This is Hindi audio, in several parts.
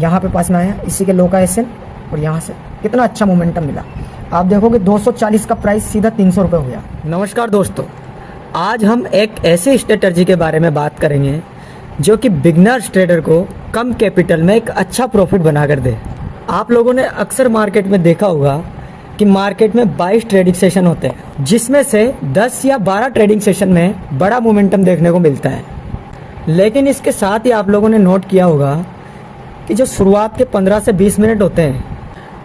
यहाँ पे पास में आया, इसी के लो का एसएल, और यहाँ से कितना अच्छा मोमेंटम मिला। आप देखोगे 240 का प्राइस सीधा 300 रुपये हो गया। नमस्कार दोस्तों, आज हम एक ऐसे स्ट्रेटजी के बारे में बात करेंगे जो कि बिगनर्स ट्रेडर को कम कैपिटल में एक अच्छा प्रॉफिट बना कर दे। आप लोगों ने अक्सर मार्केट में देखा होगा कि मार्केट में 22 ट्रेडिंग सेशन होते हैं, जिसमें से 10 या 12 ट्रेडिंग सेशन में बड़ा मोमेंटम देखने को मिलता है। लेकिन इसके साथ ही आप लोगों ने नोट किया होगा कि जो शुरुआत के 15 से 20 मिनट होते हैं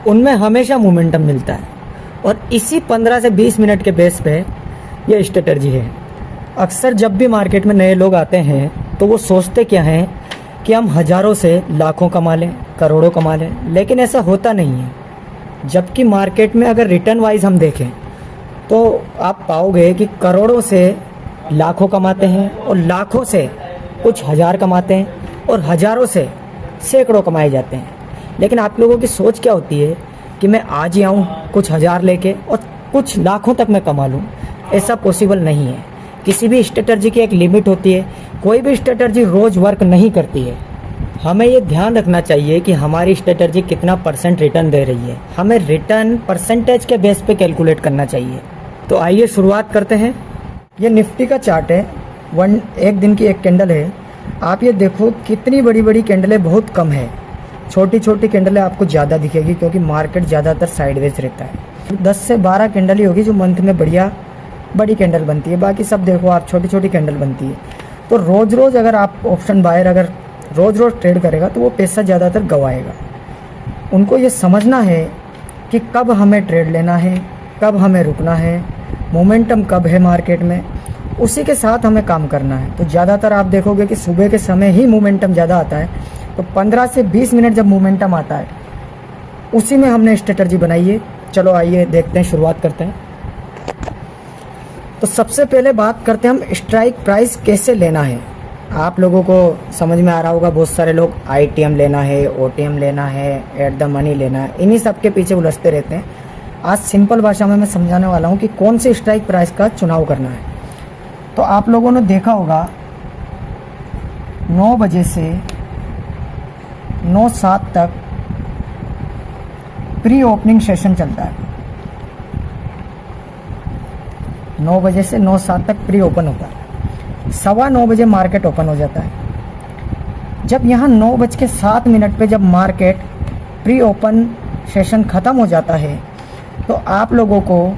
उनमें हमेशा मोमेंटम मिलता है, और इसी 15 से 20 मिनट के बेस पे ये स्ट्रेटजी है। अक्सर जब भी मार्केट में नए लोग आते हैं तो वो सोचते क्या हैं कि हम हज़ारों से लाखों कमा लें, करोड़ों कमा लें, लेकिन ऐसा होता नहीं है। जबकि मार्केट में अगर रिटर्न वाइज हम देखें तो आप पाओगे कि करोड़ों से लाखों कमाते हैं, और लाखों से कुछ हज़ार कमाते हैं, और हज़ारों से सैकड़ों कमाए जाते हैं। लेकिन आप लोगों की सोच क्या होती है कि मैं आज ही आऊँ कुछ हज़ार लेके और कुछ लाखों तक मैं कमा लूँ। ऐसा पॉसिबल नहीं है। किसी भी स्ट्रेटजी की एक लिमिट होती है। कोई भी स्ट्रेटजी रोज़ वर्क नहीं करती है। हमें ये ध्यान रखना चाहिए कि हमारी स्ट्रेटजी कितना % रिटर्न दे रही है। हमें रिटर्न परसेंटेज के बेस पे कैलकुलेट करना चाहिए। तो आइए शुरुआत करते हैं। ये निफ्टी का चार्ट है, एक दिन की एक कैंडल है। आप ये देखो कितनी बड़ी बड़ी कैंडलें बहुत कम है, छोटी छोटी कैंडलें आपको ज़्यादा दिखेगी क्योंकि मार्केट ज़्यादातर साइडवेज रहता है। 10 से 12 कैंडल ही होगी जो मंथ में बढ़िया बड़ी कैंडल बनती है, बाकी सब देखो आप छोटी छोटी कैंडल बनती है। तो रोज़ रोज़ अगर आप ऑप्शन बायर अगर रोज़ रोज़ ट्रेड करेगा तो वो पैसा ज़्यादातर गंवाएगा। उनको ये समझना है कि कब हमें ट्रेड लेना है, कब हमें रुकना है, मोमेंटम कब है मार्केट में, उसी के साथ हमें काम करना है। तो ज़्यादातर आप देखोगे कि सुबह के समय ही मोमेंटम ज़्यादा आता है। तो 15 से 20 मिनट जब मोमेंटम आता है उसी में हमने स्ट्रेटजी बनाई है। चलो आइए देखते हैं, शुरुआत करते हैं। तो सबसे पहले बात करते हैं हम स्ट्राइक प्राइस कैसे लेना है। आप लोगों को समझ में आ रहा होगा, बहुत सारे लोग ITM लेना है, OTM लेना है, एट द मनी लेना है, इन्हीं सब के पीछे उलझते रहते हैं। आज सिंपल भाषा में मैं समझाने वाला हूँ कि कौन से स्ट्राइक प्राइस का चुनाव करना है। तो आप लोगों ने देखा होगा 9 बजे से 9:07 तक प्री ओपनिंग सेशन चलता है। 9 बजे से 9:07 तक प्री ओपन होता है। 9:15 बजे मार्केट ओपन हो जाता है। जब यहाँ 9:07 पे जब मार्केट प्री ओपन सेशन ख़त्म हो जाता है तो आप लोगों को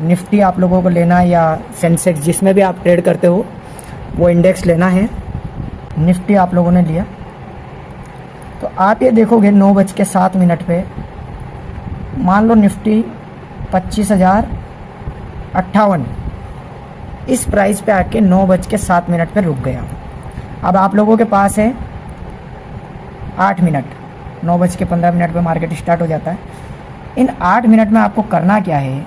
निफ्टी आप लोगों को लेना है या सेंसेक्स, जिसमें भी आप ट्रेड करते हो वो इंडेक्स लेना है। निफ्टी आप लोगों ने लिया तो आप ये देखोगे 9:07 पे मान लो निफ्टी 25,058 इस प्राइस पे आके 9:07 पे रुक गया। अब आप लोगों के पास है 8 मिनट, 9:15 पे मार्केट स्टार्ट हो जाता है। इन 8 मिनट में आपको करना क्या है,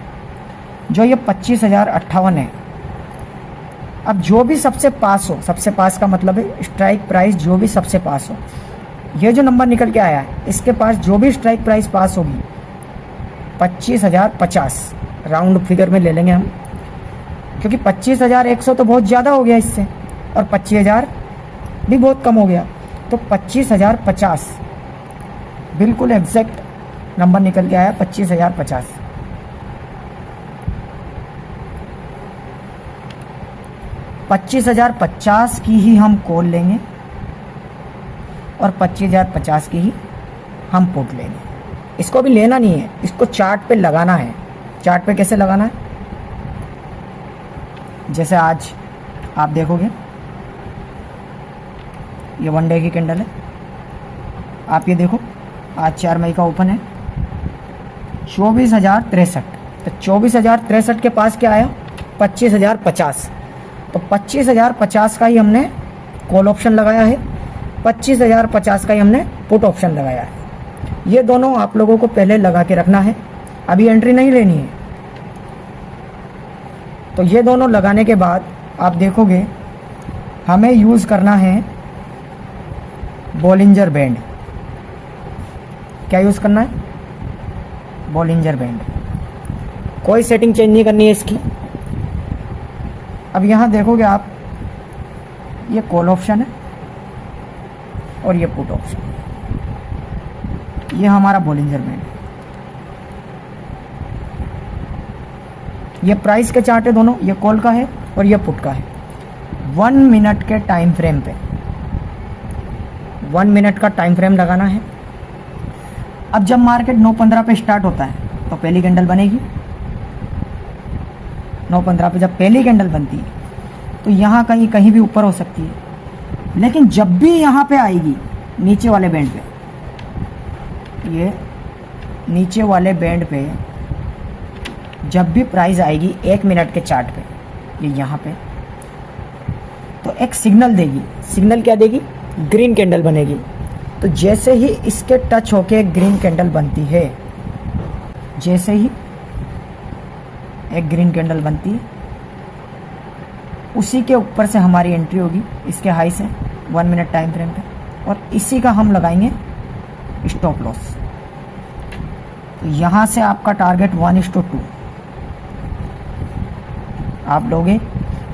जो ये 25,058 है, अब जो भी सबसे पास हो, सबसे पास का मतलब है स्ट्राइक प्राइस जो भी सबसे पास हो, ये जो नंबर निकल के आया है इसके पास जो भी स्ट्राइक प्राइस पास होगी 25,050 राउंड फिगर में ले लेंगे हम, क्योंकि 25,100 तो बहुत ज़्यादा हो गया इससे, और 25,000 भी बहुत कम हो गया। तो 25,050 बिल्कुल एग्जैक्ट नंबर निकल के आया, 25,050। 25,050 की ही हम कॉल लेंगे और 25,050 की ही हम पुट लेंगे। इसको भी लेना नहीं है, इसको चार्ट पे लगाना है। चार्ट पे कैसे लगाना है, जैसे आज आप देखोगे ये 1 डे की कैंडल है। आप ये देखो आज 4 मई का ओपन है 24,063। तो 24,063 के पास क्या आया, 25,050। तो 25,050 का ही हमने कॉल ऑप्शन लगाया है, 25,050 का ही हमने पुट ऑप्शन लगाया है। ये दोनों आप लोगों को पहले लगा के रखना है, अभी एंट्री नहीं लेनी है। तो ये दोनों लगाने के बाद आप देखोगे हमें यूज़ करना है बॉलिंजर बैंड। क्या यूज़ करना है, बॉलिंजर बैंड। कोई सेटिंग चेंज नहीं करनी है इसकी। अब यहाँ देखोगे आप, ये कॉल ऑप्शन है और ये पुट ऑप्शन। ये हमारा बॉलिंजर बैंड, ये प्राइस के चार्ट है दोनों, ये कॉल का है और ये पुट का है। 1 मिनट के टाइम फ्रेम पे 1 मिनट का टाइम फ्रेम लगाना है। अब जब मार्केट 9:15 पे स्टार्ट होता है तो पहली कैंडल बनेगी। 9:15 पे जब पहली कैंडल बनती है तो यहाँ कहीं कहीं भी ऊपर हो सकती है, लेकिन जब भी यहाँ पे आएगी नीचे वाले बैंड पे, ये नीचे वाले बैंड पे जब भी प्राइस आएगी 1 मिनट के चार्ट पे, ये यहाँ पे, तो एक सिग्नल देगी। सिग्नल क्या देगी? ग्रीन कैंडल बनेगी। तो जैसे ही इसके टच होके एक ग्रीन कैंडल बनती है, जैसे ही एक ग्रीन कैंडल बनती है, उसी के ऊपर से हमारी एंट्री होगी, इसके हाई से 1 मिनट टाइम फ्रेम पे, और इसी का हम लगाएंगे स्टॉप लॉस। तो यहाँ से आपका टारगेट 1:2 आप लोगे,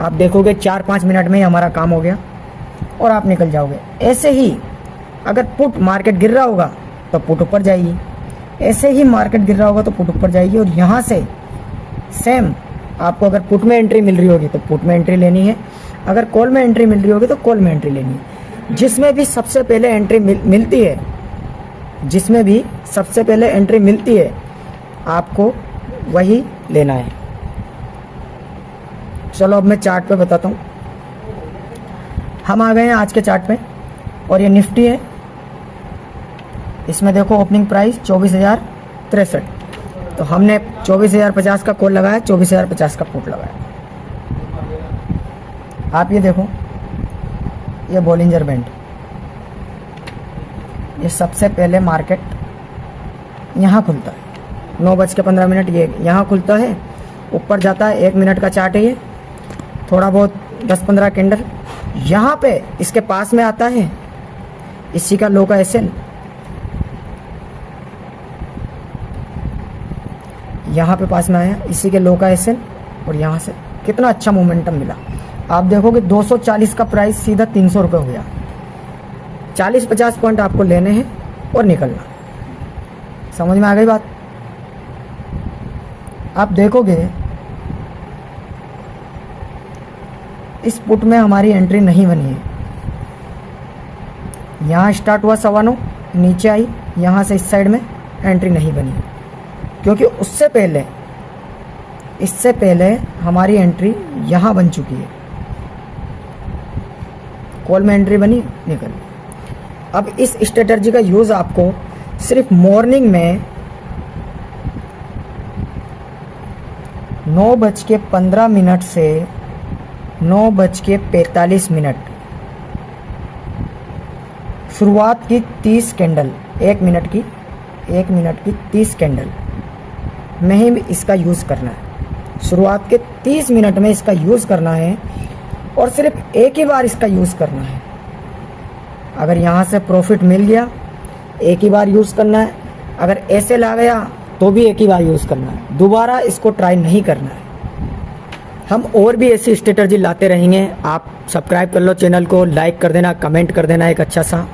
आप देखोगे 4-5 मिनट में ही हमारा काम हो गया और आप निकल जाओगे। ऐसे ही अगर पुट मार्केट गिर रहा होगा तो पुट ऊपर जाएगी, ऐसे ही मार्केट गिर रहा होगा तो पुट ऊपर जाएगी, और यहाँ से सेम आपको अगर पुट में एंट्री मिल रही होगी तो पुट में एंट्री लेनी है, अगर कॉल में एंट्री मिल रही होगी तो कॉल में एंट्री लेनी है। जिसमें भी सबसे पहले एंट्री मिलती है, जिसमें भी सबसे पहले एंट्री मिलती है आपको वही लेना है। चलो अब मैं चार्ट पे बताता हूँ। हम आ गए हैं आज के चार्ट पे, और ये निफ्टी है। इसमें देखो ओपनिंग प्राइस 24,063, तो हमने 24,050 का कॉल लगाया, 24,050 का पुट लगाया। आप ये देखो, ये बॉलिंजर बैंड, ये सबसे पहले मार्केट यहाँ खुलता है 9:15, ये यहाँ खुलता है, ऊपर जाता है। 1 मिनट का चार्ट है ये, थोड़ा बहुत 10-15 कैंडल यहाँ पे इसके पास में आता है, इसी का लो का एसएल, यहाँ पे पास में आया, इसी के लो का एसएल, और यहाँ से कितना अच्छा मोमेंटम मिला। आप देखोगे 240 का प्राइस सीधा 300 रुपये हो गया। 40-50 पॉइंट आपको लेने हैं और निकलना। समझ में आ गई बात? आप देखोगे इस पुट में हमारी एंट्री नहीं बनी है। यहाँ स्टार्ट हुआ 9:15, नीचे आई, यहाँ से इस साइड में एंट्री नहीं बनी है, क्योंकि इससे पहले हमारी एंट्री यहाँ बन चुकी है। कॉल में एंट्री बनी, निकल। अब इस स्ट्रेटजी का यूज़ आपको सिर्फ मॉर्निंग में 9:15 से 9:45, शुरुआत की 30 कैंडल, 1 मिनट की 30 कैंडल में ही इसका यूज़ करना है। शुरुआत के 30 मिनट में इसका यूज़ करना है, और सिर्फ एक ही बार इसका यूज़ करना है। अगर यहाँ से प्रॉफिट मिल गया, एक ही बार यूज़ करना है। अगर ऐसे ला गया तो भी एक ही बार यूज़ करना है, दोबारा इसको ट्राई नहीं करना है। हम और भी ऐसी स्ट्रेटजी लाते रहेंगे। आप सब्सक्राइब कर लो चैनल को, लाइक कर देना, कमेंट कर देना एक अच्छा सा।